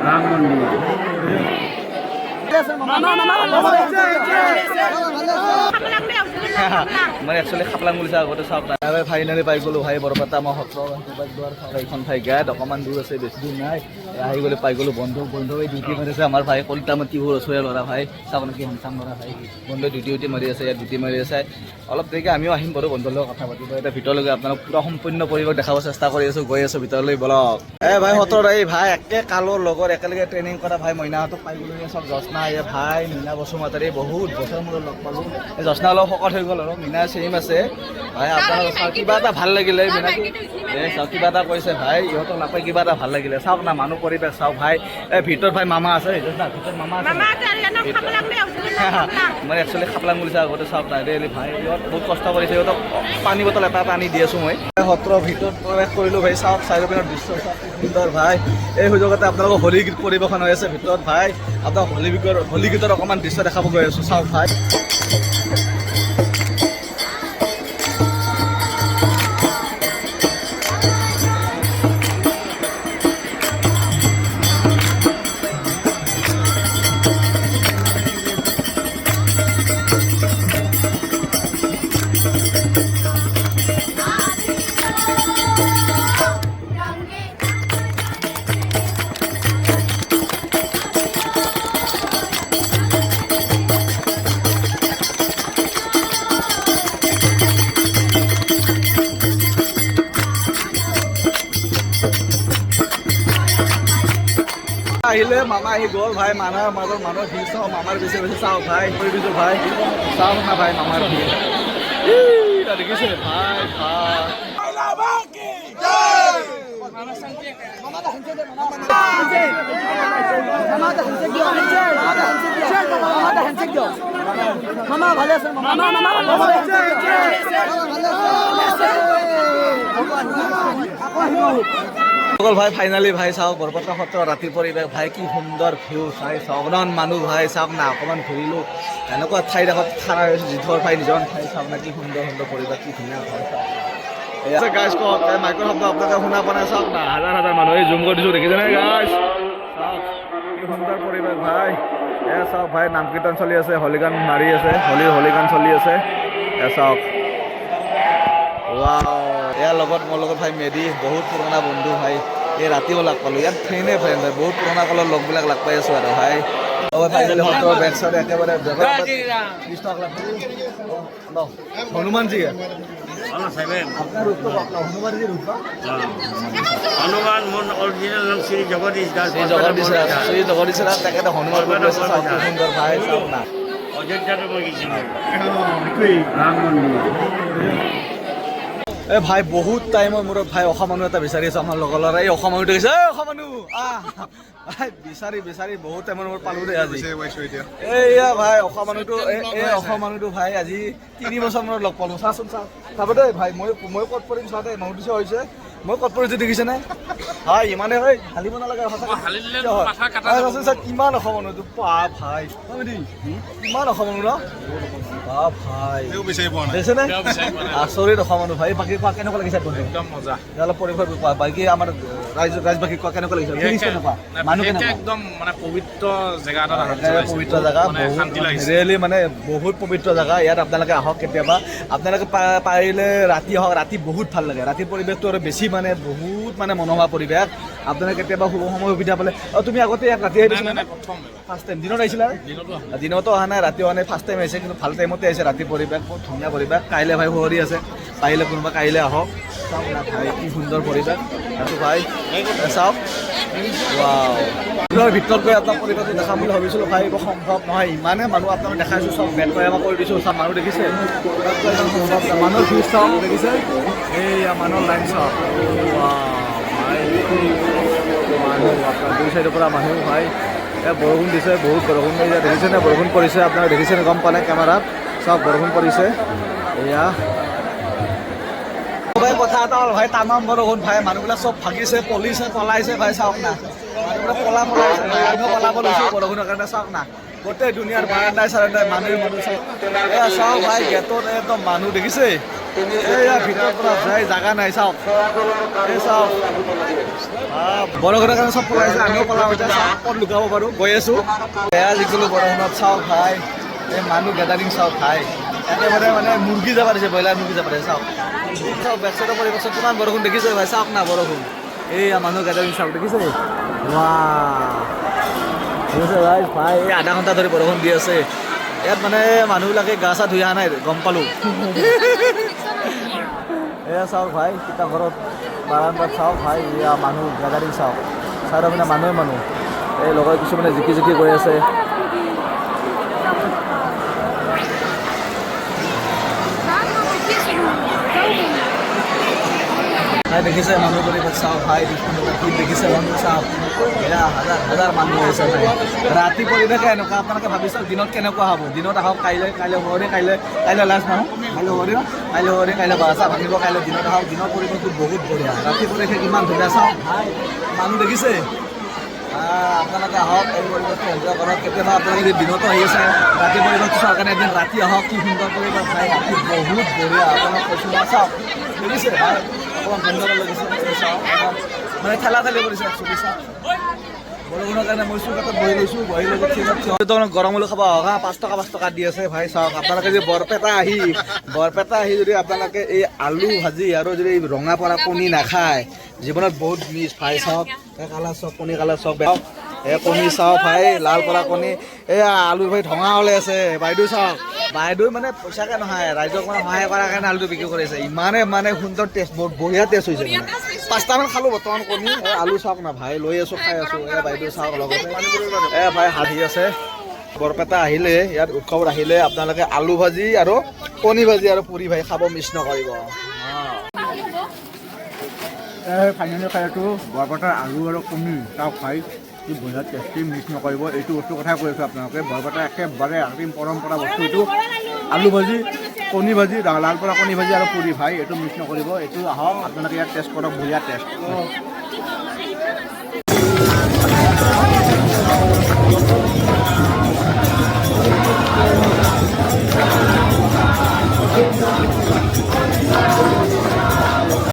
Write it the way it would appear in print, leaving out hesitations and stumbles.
ৰাম মন্দিৰ মানে একচুৱেলি খাপলাং বুলিছে আগতে চাওক না ফাইনেলি পাই গ'লো ভাই বৰপেটা মই সত্ৰ দুৱাৰ এইখন ঠাই গাত অকণমান দূৰ আছে বেছি দূৰ নাই আহি গ'লে পাই গ'লো বন্ধু এই ডিউটি মাৰিছে আমাৰ ভাই কলিতা মাটিবোৰ ওচৰীয়া ল'ৰা ভাই চাওক নেকি হেণ্ডচাম ল'ৰা ভাই বন্ধুৱে ডিউটি মাৰি আছে ইয়াত ডিউটি মাৰি আছে অলপ দেৰিকৈ আমিও আহিম বাৰু বন্ধুৰ লগত কথা পাতিব এতিয়া ভিতৰলৈকে আপোনালোক পূৰা সম্পূৰ্ণ পৰিৱেশ দেখাব চেষ্টা কৰি আছোঁ গৈ আছোঁ ভিতৰলৈ বলক ভাই সত্ৰৰ এই ভাই একে কালৰ লগত একেলগে ট্ৰেইনিং কৰা ভাই মইনাহঁতক পাই গ'লো চব জস্না এই ভাই মীনা বসুমতাৰী বহুত বছৰ মূৰত লগ পালোঁ এই জস্না অলপ শকত হৈ গ'ল আৰু মীনা চেম আছে ভাই আপোনালোক চাওক কিবা এটা ভাল লাগিলে মীনাটো চাওক কিবা এটা কৈছে ভাই ইহঁতক নাপাই কিবা এটা ভাল লাগিলে চাওক না মানুহ পৰিৱেশ চাওক ভাই এই ভিতৰত ভাই মামা আছে ভিতৰত মামা আছে মানে একচুৱেলি খাপলাং বুলিছে আগতে চাওক নাই ৰেলি ভাই ইহঁত বহুত কষ্ট কৰিছে ইহঁতক পানী বটল এটা আনি দি আছোঁ মই সত্ৰৰ ভিতৰত প্ৰৱেশ কৰিলোঁ ভাই চাওক চাৰিওপিনৰ দৃশ্য চাওক সুন্দৰ ভাই এই সুযোগতে আপোনালোকৰ হোলী গীত পৰিৱেশন হৈ আছে ভিতৰত ভাই আপোনাক হোলী গীতৰ অকণমান দৃশ্য দেখাব গৈ আছোঁ চাওক ভাই আহিলে মামা আহি গ'ল ভাই মানুহৰ মাজত মানুহৰ ভিৰ চাওঁ মামাৰ বেছি চাওঁ ভাই কৰি দিছোঁ ভাই চাওঁ না ভাই মামাৰ ভিৰ দেখিছে ভাই মামা ভালে আছে ভাই ফাইনালি ভাই চাওক বৰপেটা সত্ৰ ৰাতিৰ পৰিৱেশ ভাই কি সুন্দৰ ভিউ চাই চাওক অকণমান মানুহ ভাই চাওক না অকণমান ঘূৰিলোঁ এনেকুৱা ঠাইত এখন খানা হৈছোঁ যিধৰ ভাই নিজৰ ঠাই চাওক না কি সুন্দৰ পৰিৱেশ কি ধুনীয়া ভাই চাওক গাইজ কওক মাইকৰ শব্দ আপোনালোকে শুনা পোৱা নাই চাওক না হাজাৰ হাজাৰ মানুহ এই জুম কৰি দিছোঁ দেখিছেনে গাইজ চাওক কি সুন্দৰ পৰিৱেশ ভাই চাওক ভাই নাম কীৰ্তন চলি আছে হোলী গান মাৰি আছে হোলী গান চলি আছে চাওক ইয়াৰ লগত মোৰ লগত ভাই মেডি বহুত পুৰণা বন্ধু ভাই এই ৰাতিও লগ পালোঁ ইয়াত ফ্ৰেণ্ডে ফ্ৰেণ্ড ভাই বহুত পুৰণা কালৰ লগবিলাক লগ পাই আছোঁ আৰু ভাই ফাইনেলি সত্ৰৰ বেক চাইডে একেবাৰে হনুমানজী আপনার রূপ তো হনুমানজির রূপ হনুমান মন অরিজিনাল নাম শ্রী জগদীশ দাস শ্রী জগদীশ দাস তাকে হনুমান সুন্দর ভাই চাওক না অযোধ্যাতে মই গেছিলাম রাম মন্দির এ ভাই বহুত টাইমৰ মূৰত ভাই অসম মানুহ এটা বিচাৰি আছোঁ আমাৰ লগৰ ল'ৰা এই অসম মানুহটো কৈছে এই অসম মানুহ ভাই বিচাৰি বহুত টাইমৰ মূৰত পালোঁ দেই আজি এইয়া ভাই অসম মানুহটো এই অসম মানুহটো ভাই আজি 3 বছৰ মূৰত লগ পালোঁ চাচোন চাব দেই ভাই মই ক'ত পৰিম চোৱা দেই মৌদিছে হৈছে মই ক'ত পৰিছোঁ দেখিছেনে হয় ইমানে হয় হালিব নালাগে কিমান অসম মানুহটো পা ভাই কিমান অসম মানুহ ন ভাই দেখিছেনে আচৰিত অসম মানুহ ভাই বাকী কোৱা কেনেকুৱা লাগিছে একদম মজা অলপ পৰিৱেশ কোৱা বাকী আমাৰ ৰাজবাকী কোৱা কেনেকুৱা লাগিছে মানুহ একদম মানে পবিত্ৰ জেগা এটা পবিত্ৰ জেগা ৰিয়েলি মানে বহুত পবিত্ৰ জেগা ইয়াত আপোনালোকে আহক কেতিয়াবা আপোনালোকে পাৰিলে ৰাতি আহক ৰাতি বহুত ভাল লাগে ৰাতিৰ পৰিৱেশটো আৰু বেছি মানে বহুত মানে মনোমোহা পৰিৱেশ আপোনালোকে কেতিয়াবা সময় সুবিধা পালে তুমি আগতে ইয়াত ৰাতি আহিছিলা ফাৰ্ষ্ট টাইম দিনত আহিছিলা দিনতো অহা নাই ৰাতি অহা নাই ফাৰ্ষ্ট টাইম আহিছে কিন্তু ভাল টাইমতে আহিছে ৰাতিৰ পৰিৱেশ বহুত ধুনীয়া পৰিৱেশ কাইলৈ ভাই সুঁৱৰি আছে পাৰিলে কোনোবা কাইলৈ আহক চাওক না ভাই কি সুন্দৰ পৰিৱেশ সেইটো ভাই চাওক ভিতৰত গৈ আপোনাক পৰিৱেশটো দেখাম বুলি ভাবিছিলোঁ ভাই এইবোৰ সম্ভৱ নহয় ইমানে মানুহ আপোনাক দেখাইছোঁ চব বেট কৰি আমাক কৰি দিছোঁ চব মানুহ দেখিছে মানুহৰ ভিৰ চাওক দেখিছে এইয়া মানুহৰ লাইন চাওক ভাই মানুহ আপোনাৰ দুই চাইডৰ পৰা মানুহ ভাই বৰষুণ দিছে বহুত বৰষুণ এতিয়া দেখিছেনে বৰষুণ পৰিছে আপোনালোকে দেখিছেনে গম পোৱা নাই কেমেৰাত চব বৰষুণ পৰিছে এয়া ভাই কথা এটা হ'ল ভাই তামাম বৰষুণ ভাই মানুহবিলাক চব ভাগিছে পলাইছে ভাই চাওক না মানুহবিলাক পলাইছে ভাই আমিও পলাব লৈছোঁ বৰষুণৰ কাৰণে চাওক না গোটেই দুনিয়াৰ বাৰান্দাই চাৰান্দাই মানুহ চাওক এয়া চাওক ভাই গেটত একদম মানুহ দেখিছে এইয়া ভিতৰৰ পৰা যায় জাগা নাই চাওক এই চাওক বৰষুণৰ কাৰণে চব পলাইছে আমিও পলাওঁ এতিয়া চাওক ক'ত লুকাব পাৰোঁ গৈ আছোঁ এয়া যিকোনো বৰষুণত চাওক ভাই এই মানুহ গেডাৰিং চাওক ভাই একেবাৰে মানে মুৰ্গী যাব দিছে ব্ৰইলাৰ মুৰ্গী যাব দিছে চাওক চাওক বেকচাইডৰ পৰিৱেশত কিমান বৰষুণ দেখিছে ভাই চাওক না বৰষুণ এইয়া মানুহ গেডাৰিং চাওক দেখিছে দেখিছে ভাই ভাই এই আধা ঘণ্টা ধৰি বৰষুণ দি আছে ইয়াত মানে মানুহবিলাকে গা চা ধুই অহা নাই গম পালোঁ এয়া চাওক ভাই কিতা ঘৰত বাৰান্দাত চাওক ভাই এয়া মানুহ গেডাৰিং চাওক চাইডৰ মানে মানুহ এই লগৰ কিছুমানে জিকি গৈ আছে ভাই দেখিছে মানুহ পৰিৱেশ চাওক ভাই কি দেখিছে মানুহ চাওক এয়া হাজাৰ মানুহ হৈছে ভাই ৰাতি পৰিৱেশে এনেকুৱা আপোনালোকে ভাবি চাওক দিনত কেনেকুৱা হ'ব দিনত আহক কাইলৈ সৰুৰে কাইলৈ লাষ্ট নহওক কাইলৈ সৰুৰে কাইলৈ বাছা ভাঙিব কাইলৈ দিনত আহক দিনৰ পৰিৱেশটো বহুত বঢ়িয়া ৰাতি পৰিৱেশে কিমান ধুনীয়া চাওক ভাই মানুহ দেখিছে আপোনালোকে আহক এই পৰিৱেশটো এনজয় কৰক কেতিয়াবা আপোনালোকে যদি দিনতো আহি আছে ৰাতি পৰিৱেশটো চাওক কাৰণে এদিন ৰাতি আহক কি সুন্দৰ পৰিৱেশ ভাই ৰাতি বহুত বঢ়িয়া আপোনালোক কৈছোঁ চাওক দেখিছে ভাই অকণমান সুন্দৰ লাগিছে চাওক মানে ঠেলা কৰিছে একচুৱেলি চাওক বৰষুণৰ কাৰণে মই চুকাতত বহি লৈছোঁ বহি লৈ গৰমলৈ খাব আহক 5 টকা দি আছে ভাই চাওক আপোনালোকে যদি বৰপেটা আহি যদি আপোনালোকে এই আলু ভাজি আৰু যদি ৰঙা পৰা কণী নাখায় জীৱনত বহুত মিছ ভাই চাওক এই কালাৰ চাওক কণী কালাৰ চাওক এই কণী চাওক ভাই লাল পৰা কণী এয়া আলু ভাই ঢঙা ওলাই আছে বাইদেউ চাওক বাইদেউ মানে পইচাকৈ নহয় ৰাইজক মানে সহায় কৰাৰ কাৰণে আলুটো বিক্ৰী কৰিছে ইমানে মানে সুন্দৰ টেষ্ট বহুত বঢ়িয়া টেষ্ট হৈছে মানে 5টামান খালোঁ বৰ্তমান কণী আলু চাওক না ভাই লৈ আছোঁ খাই আছোঁ বাইদেউ চাওক লগতে ভাই হাঁহি আছে বৰপেটা আহিলে ইয়াত উৎসৱত আহিলে আপোনালোকে আলু ভাজি আৰু কণী ভাজি আৰু পুৰি ভাই খাব মিছ নকৰিব ফাইনেলি খাইটো বৰপেটাৰ আলু আৰু কণী চাওক খাই কি বঢ়িয়া টেষ্টি মিক্স নকৰিব এইটো বস্তুৰ কথা কৈ আছোঁ আপোনালোকে বৰপেটাৰ একেবাৰে আদিম পৰম্পৰা বস্তু এইটো আলু ভাজি কণী ভাজি লাল পৰা কণী ভাজি আৰু পুৰি ভাই এইটো মিক্স নকৰিব এইটো আহক আপোনালোকে ইয়াত টেষ্ট কৰক বঢ়িয়া টেষ্ট